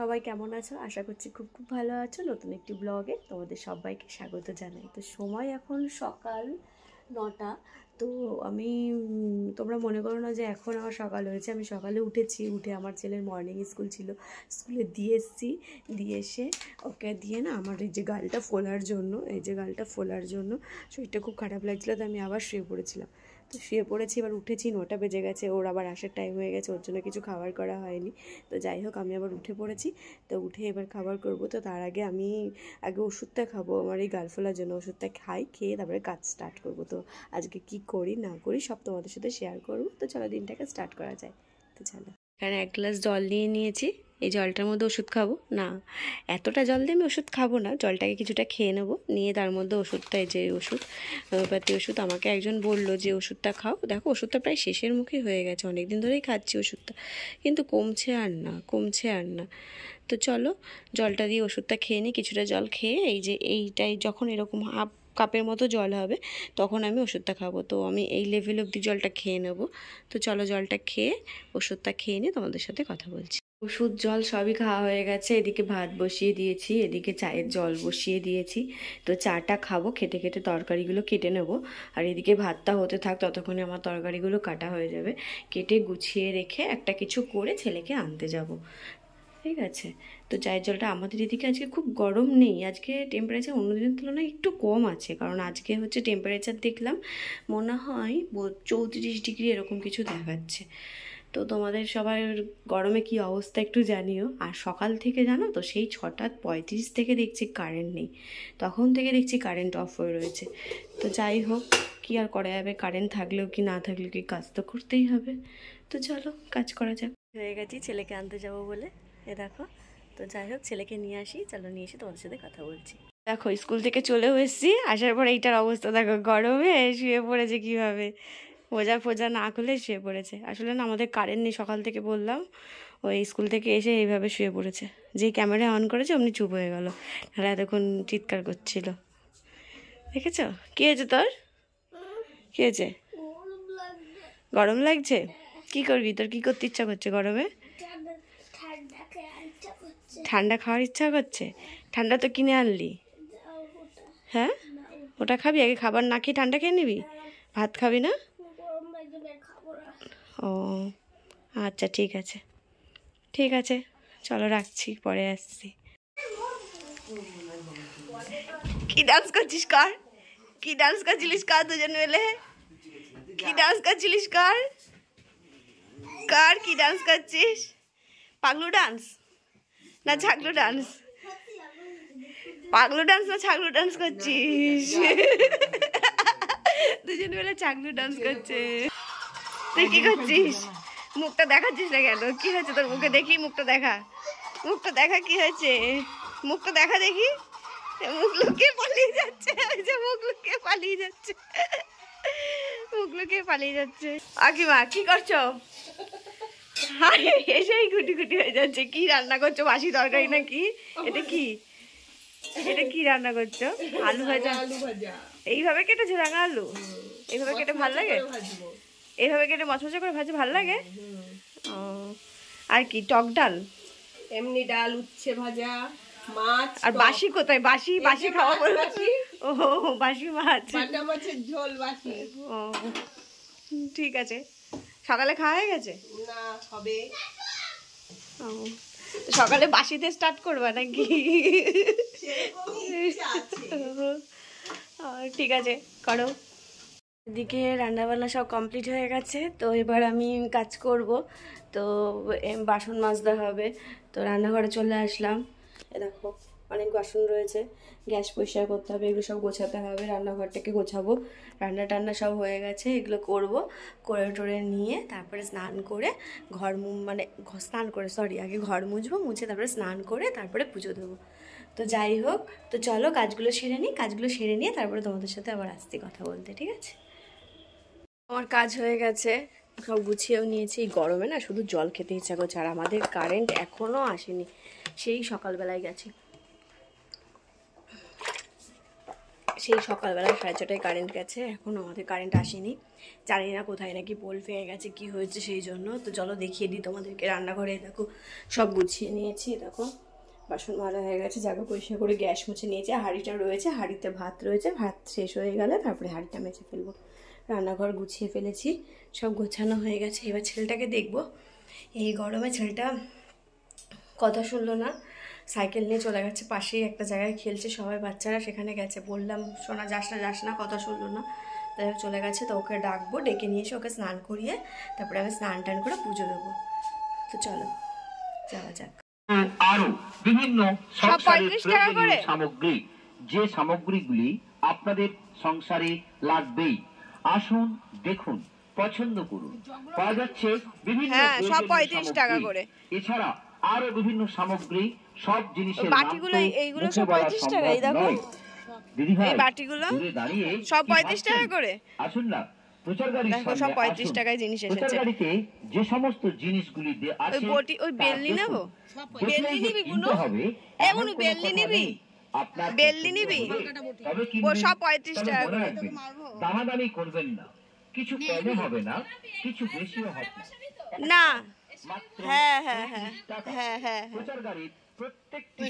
সবাই কেমন আছো? আশা করছি খুব খুব ভালো আছো। নতুন একটি ব্লগে তোমাদের সবাইকে স্বাগত জানাই। তো সময় এখন সকাল 9টা। তো আমি তোমরা মনে করো না যে এখন আমার সকাল হয়েছে। আমি সকালে উঠেছি, উঠে আমার ছেলের মর্নিং স্কুল ছিল, স্কুলে দিয়ে এসেছি। দিয়ে এসে ওকে দিয়ে না আমার এই যে গালটা ফোলার জন্য, শরীরটা খুব খারাপ লাগছিলো, তো আমি আবার শুয়ে পড়েছিলাম। তো শুয়ে পড়েছি, এবার উঠেছি, 9টা বেজে গেছে, ওর আবার আসার টাইম হয়ে গেছে, ওর জন্য কিছু খাবার করা হয়নি। তো যাই হোক, আমি আবার উঠে পড়েছি। তো উঠে এবার খাবার করব। তো তার আগে আমি ওষুধটা খাবো, আমার এই গাল ফোলার জন্য ওষুধটা খেয়ে তারপরে কাজ স্টার্ট করব। তো আজকে কি করি না করি সব তোমাদের সাথে শেয়ার করব। তো চলো দিনটাকে স্টার্ট করা যায়। তো চলো, এখানে 1 গ্লাস জল নিয়ে নিয়েছি। এই জলটার মধ্যে ওষুধ খাবো না, এতটা জল দিয়ে আমি ওষুধ খাবো না, জলটাকে কিছুটা খেয়ে নেবো, নিয়ে তার মধ্যে ওষুধটা, এই যে ওষুধ, হোমিওপ্যাথি ওষুধ, আমাকে একজন বললো যে ওষুধটা খাও। দেখো ওষুধটা প্রায় শেষের মুখে হয়ে গেছে, অনেক দিন ধরেই খাচ্ছি ওষুধটা, কিন্তু কমছে আর না। তো চলো জলটা দিয়ে ওষুধটা খেয়ে নিই। কিছুটা জল খেয়ে এই যে এইটাই যখন এরকম হাফ কাপের মতো জল হবে তখন আমি ওষুধটা খাবো। তো আমি এই লেভেল অবধি জলটা খেয়ে নেবো। তো চলো জলটা খেয়ে ওষুধটা খেয়ে নিয়ে তোমাদের সাথে কথা বলছি। ওষুধ জল সবই খাওয়া হয়ে গেছে। এদিকে ভাত বসিয়ে দিয়েছি, এদিকে চায়ের জল বসিয়ে দিয়েছি। তো চাটা খাবো, খেতে খেতে তরকারিগুলো কেটে নেব। আর এদিকে ভাতটা হতে থাক, ততক্ষণে আমার তরকারিগুলো কাটা হয়ে যাবে। কেটে গুছিয়ে রেখে একটা কিছু করে ছেলেকে আনতে যাব, ঠিক আছে? তো চায়ের জলটা, আমাদের এদিকে আজকে খুব গরম নেই, আজকে টেম্পারেচার অন্যদিনের তুলনায় একটু কম আছে, কারণ আজকে হচ্ছে টেম্পারেচার দেখলাম মনে হয় 34 ডিগ্রি এরকম কিছু দেখাচ্ছে। তো তোমাদের সবার গরমে কি অবস্থা একটু জানিও। আর সকাল থেকে জানো তো, সেই 6:35 থেকে দেখছি কারেন্ট নেই, তখন থেকে দেখছি কারেন্ট অফ হয়ে রয়েছে। তো যাই হোক, কি আর করা যাবে, কারেন্ট থাকলেও কি না থাকলেও কি, কাজ তো করতেই হবে। তো চলো কাজ করা যাক। হয়ে গেছি ছেলেকে আনতে যাবো বলে, এ দেখো। তো যাই হোক, ছেলেকে নিয়ে আসি, চলো নিয়ে এসে তোমাদের সাথে কথা বলছি। দেখো স্কুল থেকে চলেও এসেছি, আসার পর এইটার অবস্থা দেখো, গরমে শুয়ে পড়েছে কীভাবে, মোজা ফোজা না খুলে শুয়ে পড়েছে। আসলে না আমাদের কারেন্ট নেই, সকাল থেকে বললাম, ওই স্কুল থেকে এসে এইভাবে শুয়ে পড়েছে। যেই ক্যামেরা অন করেছে অমনি চুপ হয়ে গেল, তাহলে এতক্ষণ চিৎকার করছিল। দেখেছো? কী হয়েছে তোর? কী হয়েছে? গরম লাগছে? কি করবি, তোর কি করতে ইচ্ছা করছে গরমে? ঠান্ডা খাওয়ার ইচ্ছা করছে? ঠান্ডা তো কিনে আনলি, হ্যাঁ? ওটা খাবি? আগে খাবার না খেয়ে ঠান্ডা খেয়ে নিবি? ভাত খাবি না? ও আচ্ছা, ঠিক আছে, চলো রাখছি, পরে আসছি। কি ডান্স করছিস কর, কি ডান্স করছিলিস কর, দুজন মিলে কি ডান্স করছিলিস কর, কি ডান্স করছিস? পাগলু ডান্স না ছাগলু ডান্স? পাগলু ডান্স না ছাগলু ডান্স করছিস? দুজন মিলে ছাগলু ডান্স করছে। তুই কি করছিস? মুখটা দেখাচ্ছিস না কেন? কি হয়েছে তোর মুখে? দেখি মুখটা দেখা, মুখটা দেখা, কি হয়েছে? মুখটা দেখা দেখি। মুখ লুকিয়ে পালিয়ে যাচ্ছে, মুখ লুকিয়ে পালিয়ে যাচ্ছে, মুখ লুকিয়ে পালিয়ে যাচ্ছে। আকিমা কি করছো? এসেই গুটি গুটি হয়ে যাচ্ছে। কি রান্না করছো? বাসি তরকারি নাকি? এটা কি, এটা কি রান্না করছো? আলু ভাজা? এইভাবে কেটেছো রাঙা আলু? এইভাবে কেটে ভাল লাগে? এইভাবে কেটে মচমচে করে ভাজে ভাল লাগে? ও, আর কি টক ডাল? এমনি ডাল, উচ্ছে ভাজা, মাছ। আর বাসি কোথায়? বাসি বাসি খাওয়া বলবো? ও বাসি মাছ, বাটা মাছের ঝোল বাসি। ও ঠিক আছে। সকালে খাওয়া হয়ে গেছে? না, হবে। ও, সকালে বাসিতে স্টার্ট করবা নাকি? ঠিক আছে, করো। এদিকে রান্নাবান্না সব কমপ্লিট হয়ে গেছে। তো এবার আমি কাজ করব। তো বাসন মাজতে হবে। তো রান্নাঘরে চলে আসলাম। এ দেখো অনেক বাসন রয়েছে, গ্যাস পরিষ্কার করতে হবে, এগুলো সব গোছাতে হবে, রান্নাঘরটাকে গোছাবো। রান্না টান্না সব হয়ে গেছে, এগুলো করব। করে টোরে নিয়ে তারপরে স্নান করে আগে ঘর মুছবো, মুছে তারপরে স্নান করে তারপরে পুজো দেবো। তো যাই হোক, তো চলো কাজগুলো সেরে নিই, কাজগুলো সেরে নিয়ে তারপরে তোমাদের সাথে আবার আসছি কথা বলতে, ঠিক আছে? আমার কাজ হয়ে গেছে, সব গুছিয়েও নিয়েছি। এই গরমে না শুধু জল খেতে ইচ্ছা করছে, আর আমাদের কারেন্ট এখনও আসেনি, সেই সকালবেলায় গেছে। সেই সকালবেলা 6:30টায় কারেন্ট গেছে, এখনও আমাদের কারেন্ট আসেনি। জানি না কোথায় নাকি পোল ফেয়ে গেছে, কি হয়েছে সেই জন্য। তো চলো দেখিয়ে দিই তোমাদেরকে। রান্নাঘরে দেখো সব গুছিয়ে নিয়েছি, দেখো বাসন মাজা হয়ে গেছে, জায়গা পরিষ্কার করে গ্যাস মুছে নিয়েছি। হাঁড়িটা রয়েছে, হাঁড়িতে ভাত রয়েছে, ভাত শেষ হয়ে গেলে তারপরে হাঁড়িটা মেজে ফেলবো। রান্নাঘর গুছিয়ে ফেলেছি, সব গোছানো হয়ে গেছে। এবার ছেলেটাকে দেখবো। এই গরমে ছেলেটা কথা শুনলো না, সাইকেল নিয়ে চলে গেছে পাশেই একটা জায়গায় খেলছে, সবাই বাচ্চারা সেখানে গেছে। বললাম শোনা যাস না, কথা শুনলো না, তাই চলে গেছে। তো ওকে ডাকবো, ডেকে নিয়ে এসে ওকে স্নান করিয়ে তারপরে আমি স্নান টান করে পুজো দেবো। তো চলো যাওয়া যাক। আরো বিভিন্ন সংসারের প্রয়োজনীয় সামগ্রী, যে সামগ্রীগুলি আপনাদের সংসারে লাগবেই, আসুন দেখুন, পছন্দ করুন। পাওয়া যাচ্ছে বিভিন্ন সব 35 টাকা করে। এছাড়া আরো বিভিন্ন সামগ্রী, সব জিনিসের বাটিগুলো এইগুলো সব 35 টাকা। এই দেখো দিদি ভাই, এই বাটিগুলো দাঁড়িয়ে সব 35 টাকা করে। আসুন না, প্রচার গাড়ির দেখো সব 35 টাকায় জিনিস এসেছে। প্রচার গাড়িতে যে সমস্ত জিনিসগুলি আছে, ওই বেলনি নেবো, বেলনি নিবি গুনো, হবে এগুলো বেলনি নিবি, আপনার বেলনি নিবি, তবে কি ও সব 35 টাকা করে। দামাদামি করবেন না, কিছু কমও হবে না, কিছু বেশিও হবে না। মাত্র হ্যাঁ টাকা। প্রচার গাড়ির প্রত্যেকটি